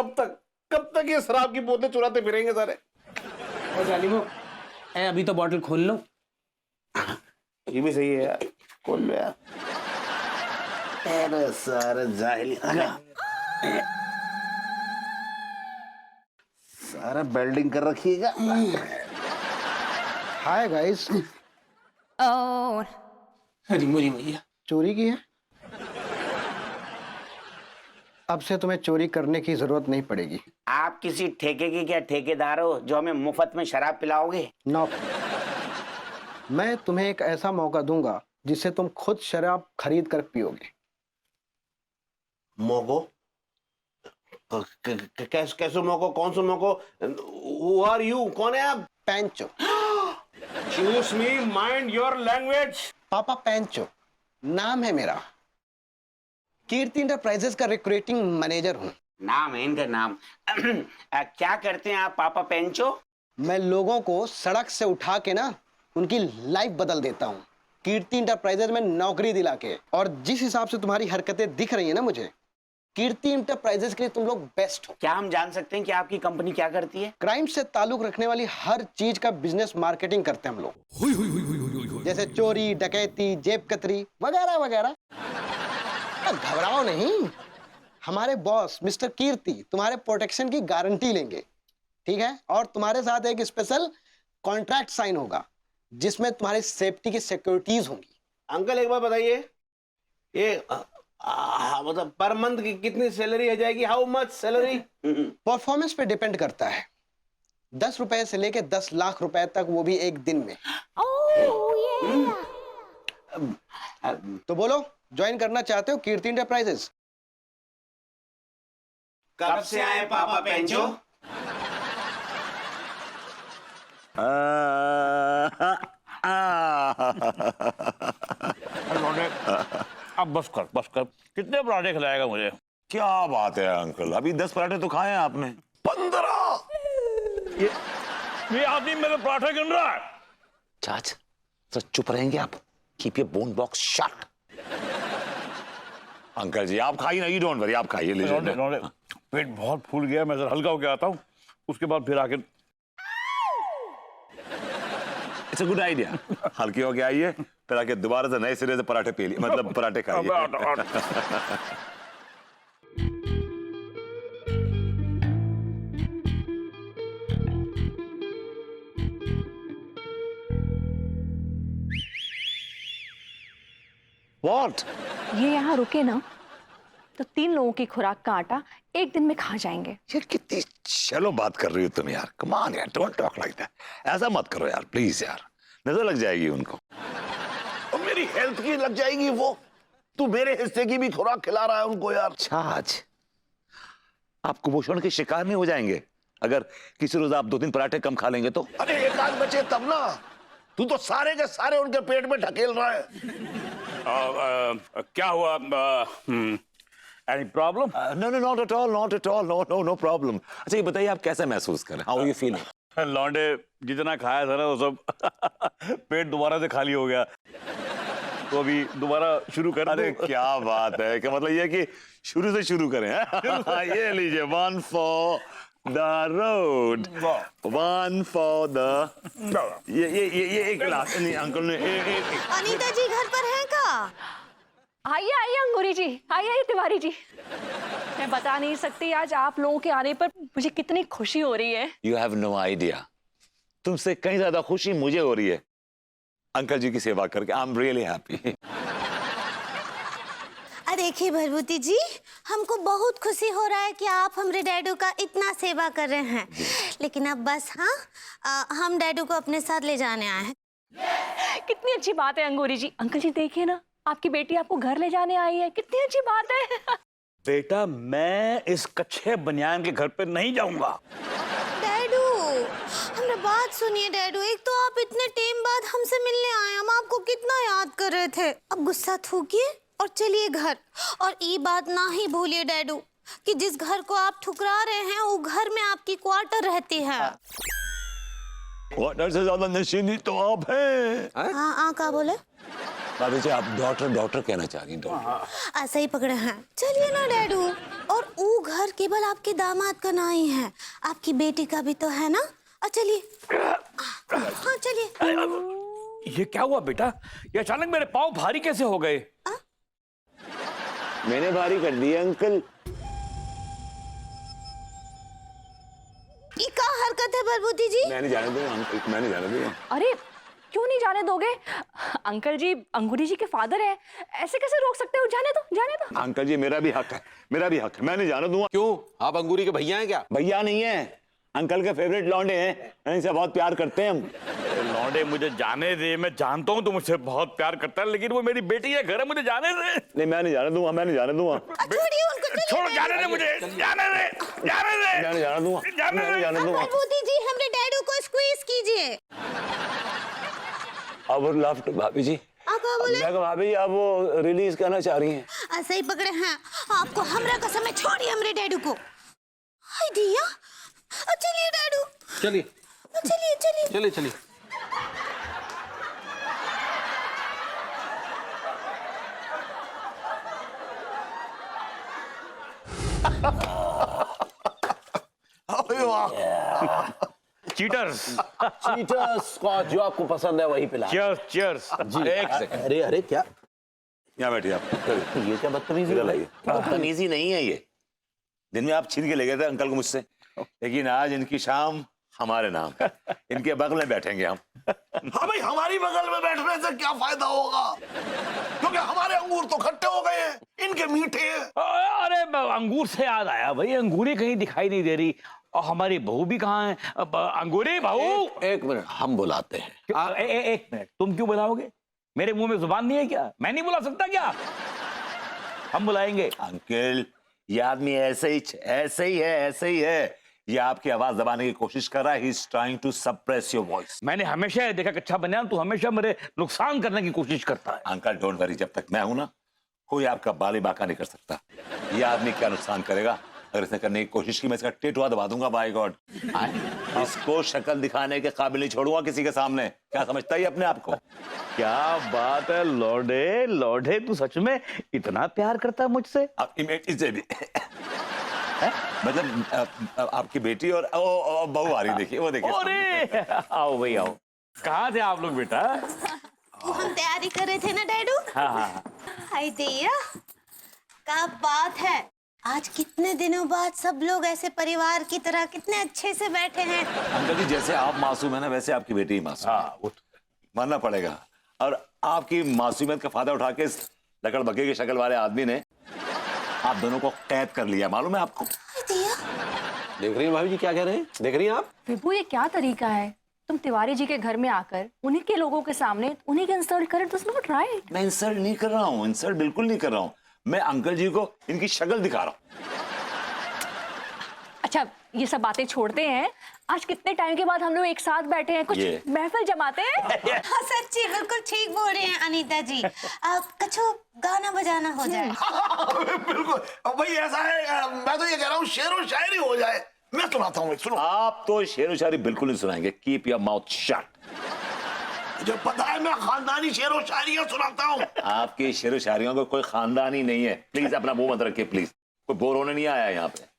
कब तक ये शराब की बोतलें चुराते फिरेंगे सारे? जालिमो, अभी तो बॉटल खोल लो। ये भी सही है यार, खोल लो यार। अरे सारे जाहिल सारा बेल्डिंग कर रखिएगा। हाय गाइस, अरे मोरी मैया, चोरी की है? अब से तुम्हें चोरी करने की जरूरत नहीं पड़ेगी। आप किसी ठेके के क्या ठेकेदार हो जो हमें मुफ्त में शराब पिलाओगे? नो, मैं तुम्हें एक ऐसा मौका दूंगा जिससे तुम खुद शराब खरीद कर पियोगे। मोको? कैसे मोको? कौन सा मोको? Who are you? कौन है आप? पैंचो। Excuse me, mind your language. पापा पैंचो नाम है मेरा। कीर्ति इंटरप्राइजेस का रिक्रूटिंग मैनेजर हूँ। नाम है इनका नाम। क्या करते हैं आप पापा पेंचो? मैं लोगों को सड़क से उठा के ना उनकी लाइफ बदल देता हूँ, कीर्ति इंटरप्राइजेस में नौकरी दिला के। और जिस हिसाब से तुम्हारी हरकतें दिख रही है ना मुझे, कीर्ति इंटरप्राइजेस के लिए तुम लोग बेस्ट हो। क्या हम जान सकते हैं कि आपकी कंपनी क्या करती है? क्राइम से ताल्लुक रखने वाली हर चीज का बिजनेस मार्केटिंग करते हैं हम लोग, जैसे चोरी, डकैती, जेब कतरी वगैरह वगैरह। घबराओ नहीं, हमारे बॉस मिस्टर कीर्ति तुम्हारे प्रोटेक्शन की गारंटी लेंगे, ठीक है? और तुम्हारे साथ एक स्पेशल कॉन्ट्रैक्ट साइन होगा जिसमें तुम्हारी सेफ्टी की सिक्योरिटीज होंगी। अंकल एक बार बताइए, ये मतलब पर मंथ की कितनी सैलरी आ जाएगी? How much salary? परफॉर्मेंस पे डिपेंड करता है। 10 रुपए से लेके 10 लाख रुपए तक, वो भी एक दिन में। तो बोलो, ज्वाइन करना चाहते हो कीर्ति इंटरप्राइजेस? कब से आए पापा पेंचो? अब बस कर। कितने पराठे खिलाएगा मुझे? क्या बात है अंकल, अभी 10 पराठे तो खाए हैं आपने। 15! ये आदमी मेरे पराठे गिन रहा है। चाच, तो चुप रहेंगे आप? Keep your bone box shut. Uncle ji आप खाइए ना, यू डोंट वरी, आप खाइए। लीजिए। पेट बहुत फूल गया, मैं जरा हल्का होके आता हूँ, उसके बाद फिर आके। It's a good idea. हल्के होके आइए, फिर आके दोबारा से नए सिरे से पराठे पी लिए, मतलब पराठे खाइए। What? ये यहाँ रुके ना तो 3 लोगों की खुराक का आटा एक दिन में खा जाएंगे। यार कितनी चलो बात कर रही हो तुम यार, कम ऑन यार, डोंट टॉक लाइक दैट। ऐसा मत करो यार प्लीज यार, नजर लग जाएगी उनको और मेरी हेल्थ की लग जाएगी। वो तू मेरे हिस्से की भी खुराक खिला रहा है उनको यार। छाछ, आप कुपोषण के शिकार नहीं हो जाएंगे अगर किसी रोज आप 2-3 पराठे कम खा लेंगे तो? अरे एक आध बचे तब ना, तू तो सारे के सारे उनके पेट में ढकेल रहा है। क्या हुआ? Any problem? No no not at all, not at all, no no no problem. अच्छा ये बताइए आप कैसा महसूस कर रहे हैं? How are you feeling? लौंडे जितना खाया था ना वो सब पेट दोबारा से खाली हो गया, तो अभी दोबारा शुरू कर। अरे क्या बात है, क्या मतलब ये कि शुरू से शुरू करें? ये लीजिए, 1 for the road, 1 for the ये एक गिलास। नहीं अंकल ने अनीता जी घर पर हैं का? आइए अंगूरी जी, आइए तिवारी जी। मैं बता नहीं सकती आज आप लोगों के आने पर मुझे कितनी खुशी हो रही है। यू हैव नो आइडिया, तुमसे कहीं ज्यादा खुशी मुझे हो रही है अंकल जी की सेवा करके। I am really happy. देखिए भरभूति जी, हमको बहुत खुशी हो रहा है कि आप हमारे डैडू का इतना सेवा कर रहे हैं, लेकिन अब बस हाँ, हम डैडू को अपने साथ ले जाने आए हैं। कितनी अच्छी बात है अंगूरी जी। अंकल जी देखिए ना, आपकी बेटी आपको घर ले जाने आई है, कितनी अच्छी बात है। बेटा मैं इस कच्चे बनियान के घर पे नहीं जाऊंगा। डैडू हमारी बात सुनिए डैडू, एक तो आप इतने टाइम बाद हमसे मिलने आए, हम आपको कितना याद कर रहे थे। अब गुस्सा थूकिए और चलिए घर। और ये बात ना ही भूलिए डैडू कि जिस घर को आप ठुकरा रहे हैं वो घर में आपकी क्वार्टर रहती है। क्वार्टर से ज्यादा नशीली तो आप हैं। हाँ क्या बोले? भाभी जी आप डॉक्टर डॉक्टर कहना चाह रही हैं डॉक्टर। ऐसा ही पकड़े हैं। चलिए ना डैडू। और वो घर केवल आपके दामाद का नहीं है, आपकी बेटी का भी तो है ना। चलिए। हाँ चलिए। ये क्या हुआ बेटा? ये अचानक मेरे पाँव भारी कैसे हो गए? मैंने भारी कर दिया अंकल। ये क्या हरकत है बरबूती जी? मैंने जाने दूंगा अंकल, मैंने जाने दूंगा। अरे क्यों नहीं जाने दोगे? अंकल जी अंगूरी जी के फादर हैं, ऐसे कैसे रोक सकते हो? जाने दो, जाने दो। अंकल जी मेरा भी हक है, मेरा भी हक है, मैं नहीं जाने दूंगा। क्यों, आप अंगूरी के भैया हैं क्या? भैया नहीं है, अंकल के फेवरेट लौंडे हैं, इनसे बहुत प्यार करते हैं हम। लौंडे मुझे जाने दे, मैं जानता हूँ तो मुझसे बहुत प्यार करता है, लेकिन वो मेरी बेटी है, घर है, मुझे जाने दे। नहीं मैं नहीं जाने दूंगा, मैं नहीं जाने दूंगा। छोड़िए उनको, चलिए। छोड़ो, जाने दे मुझे, जाने दे, जाने दे। मैं नहीं जाने दूंगा, जाने मैं नहीं दे। जाने दूंगा। बरबूती जी हमरे डैडू को स्क्वीज कीजिए। अब लफ्ट भाभी जी, आप क्या बोले? मैं कहा भाभी जी आप वो रिलीज करना चाह रही हैं। ऐसे ही पकड़े हैं आपको। हमरा कसम है, छोड़िए हमरे डैडू को। हाय दिया। चलिए डैडू, चलिए चलिए चलिए। चलिए चलिए। अरे वाह, चीटर्स। चीटर स्कॉच जो आपको पसंद है वही पिला। Cheers, cheers. एक सेकंड। अरे अरे क्या यहाँ बैठिए आप, ये क्या बदतमीजी इधर है? आइए। बदतमीजी नहीं है ये, दिन में आप छीन के ले गए थे अंकल को मुझसे, लेकिन आज इनकी शाम हमारे नाम, इनके बगल में बैठेंगे हम। हाँ भाई, हमारी बगल में बैठने से क्या फायदा होगा, क्योंकि हमारे अंगूर तो खट्टे हो गए हैं, इनके मीठे हैं। अरे अंगूर से याद आया भाई, अंगूरी कहीं दिखाई नहीं दे रही, और हमारी बहू भी कहाँ है? अंगूरी बहू। एक मिनट, हम बुलाते हैं। एक मिनट, तुम क्यों बुलाओगे? मेरे मुंह में जुबान नहीं है क्या? मैं नहीं बुला सकता क्या? हम बुलाएंगे। अंकल ये आदमी ऐसे ही है, ये आपकी आवाज दबाने की कोशिश कर रहा है। He is trying to suppress your voice. मैंने हमेशा ये देखा कि अच्छा बनियान तू हमेशा मेरे नुकसान करने की कोशिश करता है। अंकल डोंट वरी, जब तक मैं हूं ना कोई आपका बाली बाका नहीं कर सकता। ये आदमी क्या नुकसान करेगा? अगर इसने करने की कोशिश की मैं इसका टेटुआ दबा दूंगा। बाय गॉड, इसको शक्ल दिखाने के काबिल नहीं छोड़ूंगा किसी के सामने। क्या समझता है अपने आप को? क्या बात है लौडे, लौडे तू सच में इतना प्यार करता है मुझसे? इसे भी मतलब आपकी बेटी और बहू आ रही, देखिए वो देखिए। अरे आओ भाई आओ। कहाँ थे आप लोग बेटा? वो हम तैयारी कर रहे थे ना डैडू। हाँ। हाय दिया, क्या बात है, आज कितने दिनों बाद सब लोग ऐसे परिवार की तरह कितने अच्छे से बैठे हैं। अंकल जी जैसे आप मासूम है ना, वैसे आपकी बेटी ही मासूम है। हाँ, मानना पड़ेगा। और आपकी मासूमियत का फायदा उठा के इस लकड़बग्गे की शक्ल वाले आदमी ने आप दोनों को कैद कर लिया, मालूम है आपको? दिया, देख रही हैं भाभी जी क्या कह रहे हैं? देख रही हैं आप? विभू ये क्या तरीका है? तुम तिवारी जी के घर में आकर उन्हीं के लोगों के सामने उन्हीं के इंसल्ट करे, तो नॉट राइट। मैं इंसल्ट नहीं कर रहा हूँ, इंसल्ट बिल्कुल नहीं कर रहा हूँ। मैं अंकल जी को इनकी शक्ल दिखा रहा हूँ। अच्छा ये सब बातें छोड़ते हैं, आज कितने टाइम के बाद हम लोग एक साथ बैठे हैं, कुछ ये। महफिल जमाते हैं। हाँ सच्ची बिल्कुल ठीक बोल रहे हैं अनीता जी। कछो गाना बजाना हो जाए। बिल्कुल भाई, ऐसा है, मैं तो ये कह रहा हूँ शेर और शायरी हो जाए। मैं सुनाता हूँ, सुनो। आप तो शेर व शायरी बिल्कुल नहीं सुनाएंगे। Keep your mouth shut. मुझे पता है, मैं खानदानी शेर और शायरियाँ सुनाता हूँ। आपकी शेर व शायरियों को कोई खानदान ही नहीं है। प्लीज अपना मुंह मत रखिए प्लीज, कोई बोर होने नहीं आया यहाँ पे।